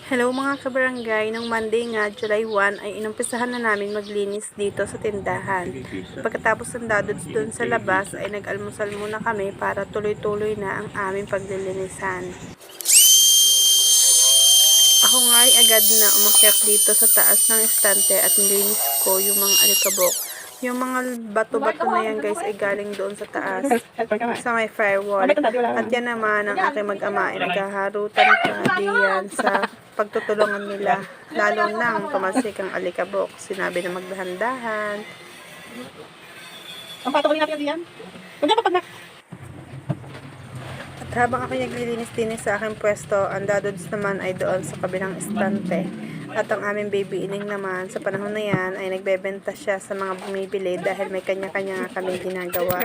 Hello mga kabarangay, nung Monday nga, July 1, ay inumpisahan na namin maglinis dito sa tindahan. Pagkatapos ng dadods doon sa labas, ay nag-almusal muna kami para tuloy-tuloy na ang aming paglilinisan. Ako nga ay agad na umakyat dito sa taas ng estante at nilinis ko yung mga alikabok. Yung mga bato-bato na yan guys ay galing doon sa taas, sa may firewall. At yan naman ang aking mag-ama ay naghaharutan pa diyan sa pagtutulungan nila. Lalo nang tumalsik ang alikabok. Sinabi na magdahan-dahan. Ang pato ko rin natin yan. Huwag na papagnak. At habang ako naglilinis-linis sa aking pwesto, ang dadods naman ay doon sa kabilang estante. At ang aming baby ining naman, sa panahon na yan, ay nagbebenta siya sa mga bumibili dahil may kanya-kanya nga kami ginagawa.